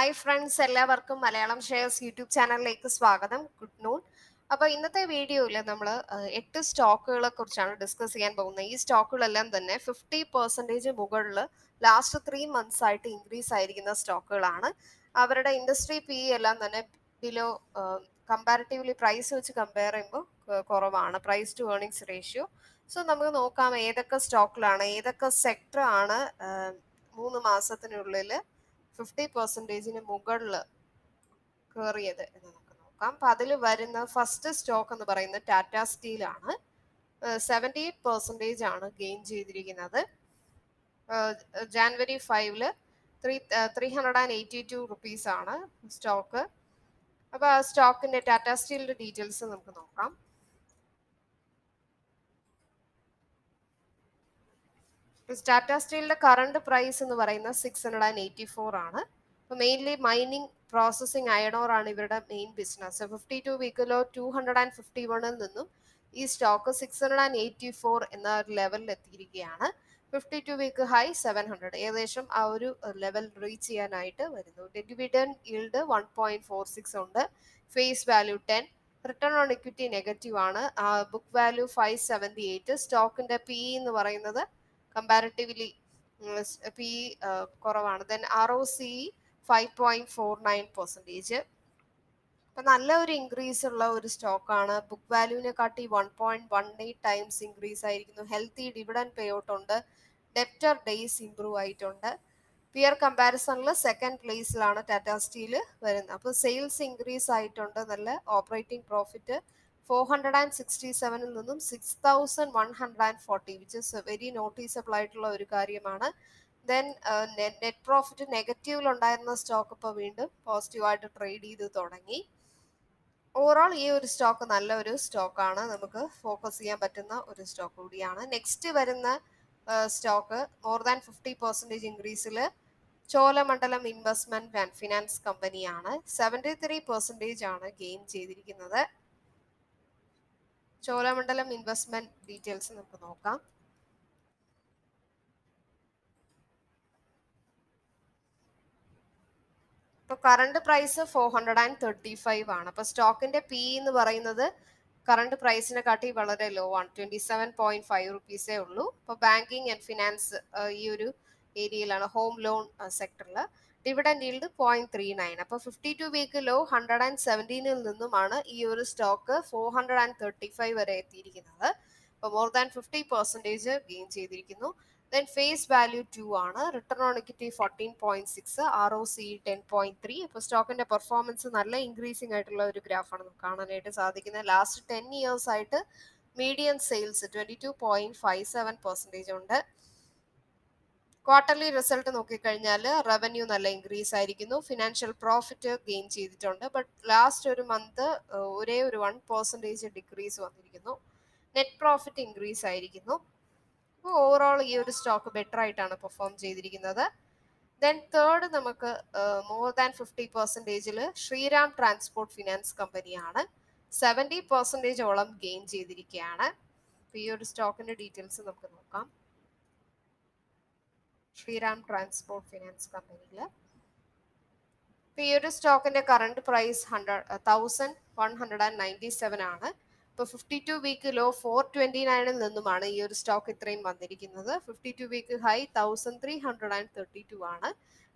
Hi friends, എല്ലാവർക്കും Malayalam shares YouTube ചാനലിലേക്ക് സ്വാഗതം. Good noon. അപ്പോൾ ഇന്നത്തെ വീഡിയോയിൽ നമ്മൾ 8 സ്റ്റോക്കുകളെ കുറിച്ചാണ് ഡിസ്കസ് ചെയ്യാൻ പോകുന്നത്. ഈ സ്റ്റോക്കുകളെല്ലാം തന്നെ 50% മുകളിൽ ലാസ്റ്റ് 3 months ആയിട്ട് ഇൻക്രീസ് ആയിരിക്കുന്ന സ്റ്റോക്കുകളാണ്. അവരുടെ ഇൻഡസ്ട്രി പി എല്ലാം തന്നെ ബിലോ കമ്പാരിറ്റീവ്ലി പ്രൈസ് വെച്ച് കമ്പയർ ചെയ്യുമ്പോൾ കുറവാണ്, price to earnings ratio. So നമുക്ക് നോക്കാം ഏതൊക്കെ സ്റ്റോക്കിലാണ്, ഏതൊക്കെ സെക്ടർ ആണ് 3 മാസത്തിനുള്ളിൽ 50%-ന് മുകളിൽ കയറിയത് എന്ന് നമുക്ക് നോക്കാം. അപ്പൊ അതിൽ വരുന്ന ഫസ്റ്റ് സ്റ്റോക്ക് എന്ന് പറയുന്നത് ടാറ്റ സ്റ്റീൽ ആണ്. 78% ആണ് ഗെയിൻ ചെയ്തിരിക്കുന്നത്. ജാനുവരി 5-ല് 382 റുപ്പീസ് ആണ് സ്റ്റോക്ക്. അപ്പൊ ആ സ്റ്റോക്കിന്റെ ടാറ്റ സ്റ്റീലിന്റെ ഡീറ്റെയിൽസ് നമുക്ക് നോക്കാം. ടാറ്റ സ്റ്റീലിന്റെ കറണ്ട് പ്രൈസ് എന്ന് പറയുന്നത് 684 ആണ്. അപ്പോൾ മെയിൻലി മൈനിങ്, പ്രോസസിങ്, അയണോർ ആണ് ഇവരുടെ മെയിൻ ബിസിനസ്. 52 വീക്കിലോ 251-ൽ നിന്നും ഈ സ്റ്റോക്ക് 684 എന്ന ഒരു ലെവലിൽ എത്തിയിരിക്കുകയാണ്. 52 വീക്ക് ഹൈ 700, ഏകദേശം ആ ഒരു ലെവൽ റീച്ച് ചെയ്യാനായിട്ട് വരുന്നു. ഡിവിഡൻഡ് ഈൽഡ് 1.46 ഉണ്ട്. Face value 10, return on equity negative ആണ്. Book value 578. സ്റ്റോക്കിന്റെ പി എന്ന് പറയുന്നത് കമ്പാരിറ്റീവ്ലി പി കുറവാണ്. Then ROCE 5.49%. അപ്പൊ നല്ല ഒരു ഇൻക്രീസ് ഉള്ള ഒരു സ്റ്റോക്കാണ്. ബുക്ക് വാല്യൂവിനെ കാട്ടി 1.18 ടൈംസ് ഇൻക്രീസ് ആയിരിക്കുന്നു. ഹെൽത്തി ഡിവിഡൻഡ് പേ ഔട്ട് ഉണ്ട്. ഡെപ്റ്റർ ഡേയ്സ് ഇംപ്രൂവ് ആയിട്ടുണ്ട്. പിയർ കമ്പാരിസണിൽ സെക്കൻഡ് പ്ലേസിലാണ് ടാറ്റ സ്റ്റീൽ വരുന്നത്. അപ്പോൾ സെയിൽസ് ഇൻക്രീസ് ആയിട്ടുണ്ട്. നല്ല ഓപ്പറേറ്റിംഗ് പ്രോഫിറ്റ് 467-ൽ നിന്നും 6140, വിച്ച് ഇസ് വെരി നോട്ടീസബിൾ ആയിട്ടുള്ള ഒരു കാര്യമാണ്. ദെൻ നെറ്റ് പ്രോഫിറ്റ് നെഗറ്റീവിൽ ഉണ്ടായിരുന്ന സ്റ്റോക്ക് ഇപ്പോൾ വീണ്ടും പോസിറ്റീവായിട്ട് ട്രേഡ് ചെയ്ത് തുടങ്ങി. ഓവറോൾ ഈ ഒരു സ്റ്റോക്ക് നല്ലൊരു സ്റ്റോക്കാണ്, നമുക്ക് ഫോക്കസ് ചെയ്യാൻ പറ്റുന്ന ഒരു സ്റ്റോക്ക് കൂടിയാണ്. നെക്സ്റ്റ് വരുന്ന സ്റ്റോക്ക് മോർ ദാൻ 50% ഇൻക്രീസിൽ ചോലമണ്ഡലം ഇൻവെസ്റ്റ്മെന്റ് ആൻഡ് ഫിനാൻസ് കമ്പനിയാണ്. 73% ആണ് ഗെയിൻ ചെയ്തിരിക്കുന്നത്. ചോലമണ്ഡലം ഇൻവെസ്റ്റ്മെന്റ് ഡീറ്റെയിൽസ് നമുക്ക് നോക്കാം. ഇപ്പൊ കറണ്ട് പ്രൈസ് 435 ആണ്. അപ്പൊ സ്റ്റോക്കിന്റെ പി എന്ന് പറയുന്നത് കറണ്ട് പ്രൈസിനെ കാട്ടി വളരെ ലോ ആണ്, 27.5 റുപ്പീസേ ഉള്ളൂ. ഇപ്പൊ ബാങ്കിങ് ആൻഡ് ഫിനാൻസ് ഈ ഒരു ഏരിയയിലാണ്, ഹോം ലോൺ സെക്ടറിൽ. Dividend yield 0.39. അപ്പൊ 52 വീക്ക് ലോ 117-ൽ നിന്നുമാണ് ഈ ഒരു സ്റ്റോക്ക് 435 വരെ എത്തിയിരിക്കുന്നത്. അപ്പൊ മോർ ദാൻ 50% ഗെയിൻ ചെയ്തിരിക്കുന്നു. ദെൻ ഫേസ് വാല്യൂ 2 ആണ്. Return on equity 14.6, ROCE 10.3. അപ്പോൾ സ്റ്റോക്കിന്റെ പെർഫോമൻസ് നല്ല ഇൻക്രീസിംഗ് ആയിട്ടുള്ള ഒരു ഗ്രാഫാണ് നമുക്ക് കാണാനായിട്ട് സാധിക്കുന്നത്. ലാസ്റ്റ് 10 ഇയേഴ്സ് ആയിട്ട് മീഡിയൻ സെയിൽസ് 22.57% ഉണ്ട്. ക്വാർട്ടർലി റിസൾട്ട് നോക്കിക്കഴിഞ്ഞാൽ റവന്യൂ നല്ല ഇൻക്രീസ് ആയിരിക്കുന്നു. ഫിനാൻഷ്യൽ പ്രോഫിറ്റ് ഗെയിൻ ചെയ്തിട്ടുണ്ട്. ബട്ട് ലാസ്റ്റ് ഒരു മന്ത് ഒരേ ഒരു 1% ഡിക്രീസ് വന്നിരിക്കുന്നു. നെറ്റ് പ്രോഫിറ്റ് ഇൻക്രീസ് ആയിരിക്കുന്നു. ഓവറോൾ ഈ ഒരു സ്റ്റോക്ക് ബെറ്റർ ആയിട്ടാണ് പെർഫോം ചെയ്തിരിക്കുന്നത്. ദെൻ തേർഡ് നമുക്ക് മോർ ദാൻ 50%-ൽ ശ്രീറാം ട്രാൻസ്പോർട്ട് ഫിനാൻസ് കമ്പനിയാണ്. 70%-ഓളം ഗെയിൻ ചെയ്തിരിക്കുകയാണ്. ഈ ഒരു സ്റ്റോക്കിന്റെ ഡീറ്റെയിൽസ് നമുക്ക് നോക്കാം. ശ്രീറാം ട്രാൻസ്പോർട്ട് ഫിനാൻസ് കമ്പനിയിൽ ഈ ഒരു സ്റ്റോക്കിന്റെ കറണ്ട് പ്രൈസ് 1197 ആണ്. ഇപ്പൊ 52 വീക്ക് ലോ 429-ൽ നിന്നുമാണ് ഈ ഒരു സ്റ്റോക്ക് ഇത്രയും വന്നിരിക്കുന്നത്. 52 വീക്ക് ഹൈ 1332 ആണ്.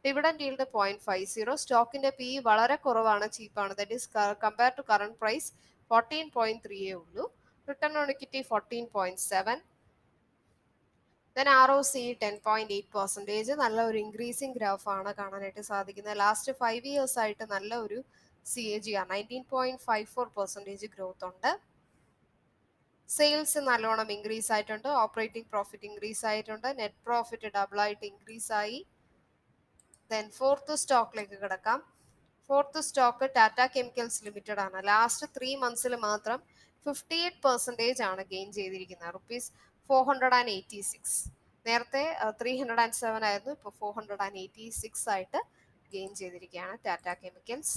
Dividend yield 0.50. സ്റ്റോക്കിന്റെ പി വളരെ കുറവാണ്, ചീപ്പാണ്. That is compare to current price 14.3 ഉള്ളൂ. Return on equity 14.7. Then ROCE 10.8%. നല്ല ഒരു ഇൻക്രീസിംഗ് ഗ്രാഫ് ആണ് കാണാനായിട്ട് സാധിക്കുന്നത്. ലാസ്റ്റ് 5 ഇയേഴ്സ് ആയിട്ട് നല്ല ഒരു CAGR 19.54% ഗ്രോത്ത് ഉണ്ട്. സെയിൽസ് നല്ലോണം ഇൻക്രീസ് ആയിട്ടുണ്ട്. ഓപ്പറേറ്റിംഗ് പ്രോഫിറ്റ് ഇൻക്രീസ് ആയിട്ടുണ്ട്. നെറ്റ് പ്രോഫിറ്റ് ഡബിൾ ആയിട്ട് ഇൻക്രീസ് ആയി. ദെൻ ഫോർത്ത് സ്റ്റോക്കിലേക്ക് കിടക്കാം. Fourth stock Tata chemicals limited ആണ്. ലാസ്റ്റ് 3 months മാത്രം 58% ആണ് ഗെയിൻ ചെയ്തിരിക്കുന്നത്. ₹486. നേരത്തെ 307 ആയിരുന്നു, ഇപ്പോൾ 486 ആയിട്ട് ഗെയിൻ ചെയ്തിരിക്കുകയാണ് Tata chemicals.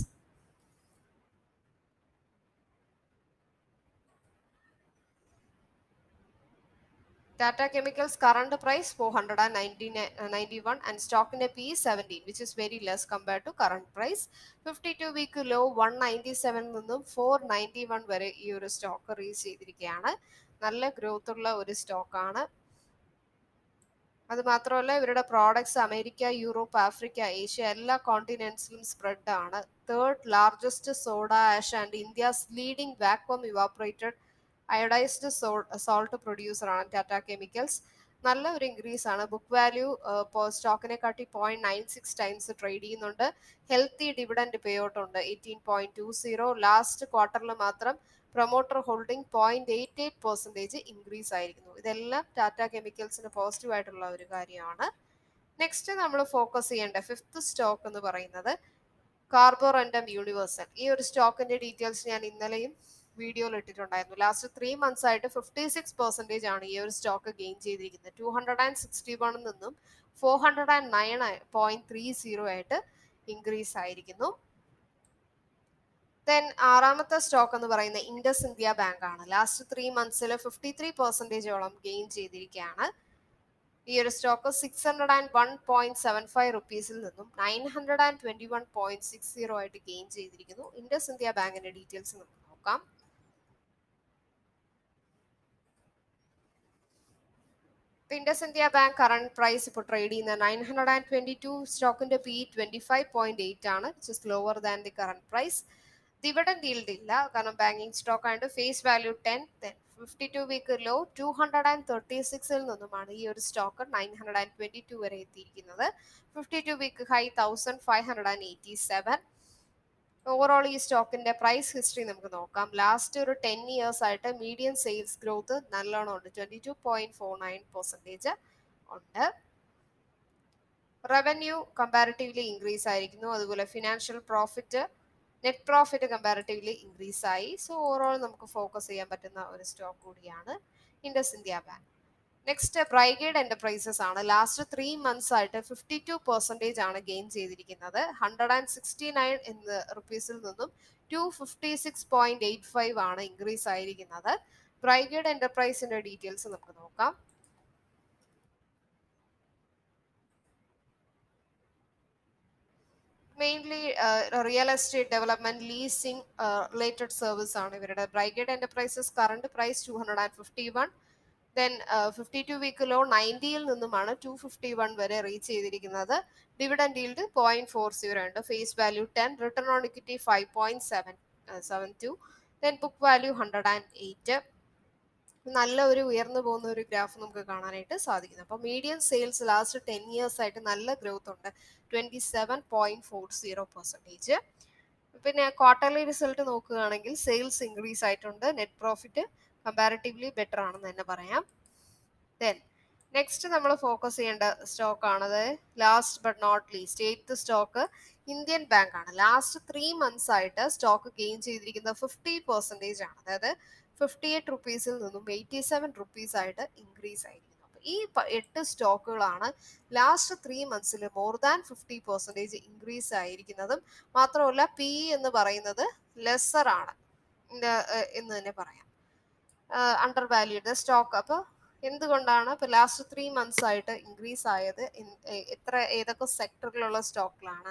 Tata Chemicals current price 491 and stock in a P 17, which is very less compared to current price. 52 week low 197 നിന്നും 491 വരെ ഈ ഒരു സ്റ്റോക്ക് റീച്ച് ചെയ്തിരിക്കുകയാണ്. നല്ല ഗ്രോത്ത് ഉള്ള ഒരു സ്റ്റോക്കാണ്. അത് മാത്രമല്ല ഇവരുടെ products America, Europe, Africa, Asia എല്ലാ കോണ്ടിനെന്റ്സിലും സ്പ്രെഡ് ആണ്. Third largest soda ash and India's leading vacuum evaporated iodised salt producer ആണ് ടാറ്റ കെമിക്കൽസ്. നല്ല ഒരു ഇൻക്രീസ് ആണ്. ബുക്ക് വാല്യൂ സ്റ്റോക്കിനെ കാട്ടി 0.96 ടൈംസ് ട്രേഡ് ചെയ്യുന്നുണ്ട്. ഹെൽത്തി ഡിവിഡൻഡ് പേ ഔട്ട് ഉണ്ട് 18.20. ലാസ്റ്റ് ക്വാർട്ടറിൽ മാത്രം പ്രൊമോട്ടർ ഹോൾഡിംഗ് 0.88% ഇൻക്രീസ് ആയിരിക്കുന്നു. ഇതെല്ലാം ടാറ്റ കെമിക്കൽസിന് പോസിറ്റീവ് ആയിട്ടുള്ള ഒരു കാര്യമാണ്. നെക്സ്റ്റ് നമ്മൾ ഫോക്കസ് ചെയ്യേണ്ട ഫിഫ്ത്ത് സ്റ്റോക്ക് എന്ന് പറയുന്നത് കാർബോറണ്ടം യൂണിവേഴ്സൽ. ഈ ഒരു സ്റ്റോക്കിന്റെ ഡീറ്റെയിൽസ് ഞാൻ ഇന്നലെയും വീഡിയോയിൽ ഇട്ടിട്ടുണ്ടായിരുന്നു. ലാസ്റ്റ് 3 months ആയിട്ട് 56% ആണ് ഈ ഒരു സ്റ്റോക്ക് ഗെയിൻ ചെയ്തിരിക്കുന്നത്. 261 നിന്നും 409.30 ആയിട്ട് ഇൻക്രീസ് ആയിരിക്കുന്നു. ദെൻ ആറാമത്തെ സ്റ്റോക്ക് എന്ന് പറയുന്നത് ഇൻഡസ് ഇന്ത്യ ബാങ്ക് ആണ്. ലാസ്റ്റ് 3 monthsൽ 53%ഓളം ഗെയിൻ ചെയ്തിരിക്കുകയാണ്. ഈ ഒരു സ്റ്റോക്ക് 601.75 റുപ്പീസിൽ നിന്നും 921.60 ആയിട്ട് ഗെയിൻ ചെയ്തിരിക്കുന്നു. ഇൻഡസ് ഇന്ത്യ ബാങ്കിന്റെ ഡീറ്റെയിൽസ് നമുക്ക് നോക്കാം. Indus India bank current price ഇപ്പോൾ ട്രേഡ് ചെയ്യുന്ന 922. സ്റ്റോക്കിന്റെ പി 25.8 ആണ്, which is lower than the current price. Dividend yield ഇല്ല, കാരണം ബാങ്കിങ് സ്റ്റോക്ക് ആയതുകൊണ്ട്. Face value 10. 52 വീക്ക് ലോ 236 നിന്നുമാണ് ഈ ഒരു സ്റ്റോക്ക് 922 വരെ എത്തിയിരിക്കുന്നത്. 52 വീക്ക് ഹൈ 1587. ഓവറോൾ ഈ സ്റ്റോക്കിന്റെ പ്രൈസ് ഹിസ്റ്ററി നമുക്ക് നോക്കാം. ലാസ്റ്റ് ഒരു 10 years ആയിട്ട് മീഡിയം സെയിൽസ് ഗ്രോത്ത് നല്ലോണം ഉണ്ട്, 22.49% ഉണ്ട്. റവന്യൂ കമ്പാരിറ്റീവ്ലി ഇൻക്രീസ് ആയിരിക്കുന്നു. അതുപോലെ financial profit, net profit comparatively increase ആയി. സോ ഓവറോൾ നമുക്ക് ഫോക്കസ് ചെയ്യാൻ പറ്റുന്ന ഒരു സ്റ്റോക്ക് കൂടിയാണ് Indus India bank. Next Brigade Enterprises ആണ്. ലാസ്റ്റ് 3 months ആയിട്ട് 52% ആണ് ഗെയിൻ ചെയ്തിരിക്കുന്നത്. 169 എന്ന റുപ്പീസിൽ നിന്നും 256.85 ആണ് ഇൻക്രീസ് ആയിരിക്കുന്നത്. ബ്രൈഗേഡ് എന്റർപ്രൈസിന്റെ ഡീറ്റെയിൽസ് നമുക്ക് നോക്കാം. Mainly real estate development, leasing related service ആണ് ഇവരുടെ. Brigade Enterprises current price 251. Then 52 week low 90യിൽ നിന്നുമാണ് 251 വരെ റീച്ച് ചെയ്തിരിക്കുന്നത്. ഡിവിഡൻഡ് ഈൽഡ് 0.40 ഉണ്ട്. Face value 10. Return on equity 5.72. Then book value 108. നല്ല ഒരു ഉയർന്നു പോകുന്ന ഒരു ഗ്രാഫ് നമുക്ക് കാണാനായിട്ട് സാധിക്കുന്നു. അപ്പോൾ മീഡിയം സെയിൽസ് ലാസ്റ്റ് 10 years ആയിട്ട് നല്ല ഗ്രോത്ത് ഉണ്ട്, 27.40%. പിന്നെ ക്വാർട്ടർലി റിസൾട്ട് നോക്കുകയാണെങ്കിൽ സെയിൽസ് ഇൻക്രീസ് ആയിട്ടുണ്ട്. നെറ്റ് പ്രോഫിറ്റ് കമ്പാരിറ്റീവ്ലി ബെറ്റർ ആണെന്ന് തന്നെ പറയാം. ദെൻ നെക്സ്റ്റ് നമ്മൾ ഫോക്കസ് ചെയ്യേണ്ട സ്റ്റോക്ക് ആണത് last but not least eighth stock Indian bank ആണ്. ലാസ്റ്റ് 3 months ആയിട്ട് സ്റ്റോക്ക് ഗെയിൻ ചെയ്തിരിക്കുന്നത് 50% ആണ്. അതായത് 58 റുപ്പീസിൽ നിന്നും 87 റുപ്പീസ് ആയിട്ട് ഇൻക്രീസ് ആയിരിക്കുന്നു. അപ്പൊ ഈ 8 സ്റ്റോക്കുകളാണ് ലാസ്റ്റ് 3 monthsൽ മോർ ദാൻ 50% ഇൻക്രീസ് ആയിരിക്കുന്നതും. മാത്രമല്ല പി എന്ന് പറയുന്നത് ലെസർ ആണ് എന്ന് തന്നെ പറയാം, അണ്ടർ വാല്യൂഡ് സ്റ്റോക്ക്. അപ്പോൾ എന്തുകൊണ്ടാണ് ഇപ്പോൾ ലാസ്റ്റ് 3 months ആയിട്ട് ഇൻക്രീസ് ആയത്, ഏതൊക്കെ സെക്ടറിലുള്ള സ്റ്റോക്കിലാണ്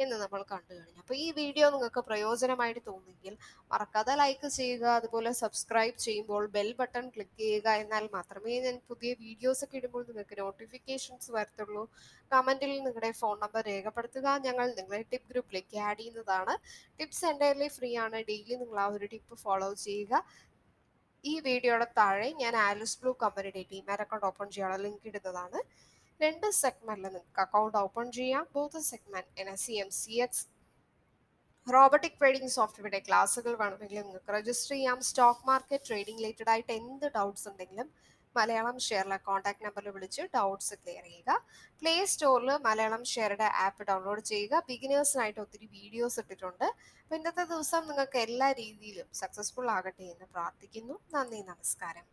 എന്ന് നമ്മൾ കണ്ടു കഴിഞ്ഞു. അപ്പോൾ ഈ വീഡിയോ നിങ്ങൾക്ക് പ്രയോജനമായിട്ട് തോന്നിയെങ്കിൽ മറക്കാതെ ലൈക്ക് ചെയ്യുക. അതുപോലെ സബ്സ്ക്രൈബ് ചെയ്യുമ്പോൾ ബെൽ ബട്ടൺ ക്ലിക്ക് ചെയ്യുക. എന്നാൽ മാത്രമേ ഞാൻ പുതിയ വീഡിയോസ് ഒക്കെ ഇടുമ്പോൾ നിങ്ങൾക്ക് നോട്ടിഫിക്കേഷൻസ് വരത്തുള്ളൂ. കമന്റിൽ നിങ്ങളുടെ ഫോൺ നമ്പർ രേഖപ്പെടുത്തുക, ഞങ്ങൾ നിങ്ങളെ ടിപ്പ് ഗ്രൂപ്പിലേക്ക് ആഡ് ചെയ്യുന്നതാണ്. ടിപ്സ് എൻ്റയർലി ഫ്രീ ആണ്. ഡെയിലി നിങ്ങൾ ആ ഒരു ടിപ്പ് ഫോളോ ചെയ്യുക. ഈ വീഡിയോയുടെ താഴെ ഞാൻ ആലിസ് ബ്ലൂ കമ്പനിയുടെ ഡിമാറ്റ് അക്കൗണ്ട് ഓപ്പൺ ചെയ്യാനുള്ള ലിങ്ക് ഇടുന്നതാണ്. 2 സെഗ്മെന്റിൽ നിങ്ങൾക്ക് അക്കൗണ്ട് ഓപ്പൺ ചെയ്യാം. Both segment NSE MCX robotic trading സോഫ്റ്റ്വെയറുടെ ക്ലാസ്സുകൾ വേണമെങ്കിൽ നിങ്ങൾക്ക് രജിസ്റ്റർ ചെയ്യാം. സ്റ്റോക്ക് മാർക്കറ്റ് ട്രേഡിംഗ് റിലേറ്റഡ് ആയിട്ട് എന്ത് ഡൗട്ട്സ് ഉണ്ടെങ്കിലും മലയാളം ഷെയറിലെ കോൺടാക്ട് നമ്പറിൽ വിളിച്ച് ഡൗട്ട്സ് ക്ലിയർ ചെയ്യുക. പ്ലേ സ്റ്റോറിൽ മലയാളം ഷെയറുടെ ആപ്പ് ഡൗൺലോഡ് ചെയ്യുക. ബിഗിനേഴ്സിനായിട്ട് ഒത്തിരി വീഡിയോസ് ഇട്ടിട്ടുണ്ട്. അപ്പോൾ ഇന്നത്തെ ദിവസം നിങ്ങൾക്ക് എല്ലാ രീതിയിലും സക്സസ്ഫുൾ ആകട്ടെ എന്ന് പ്രാർത്ഥിക്കുന്നു. നന്ദി, നമസ്കാരം.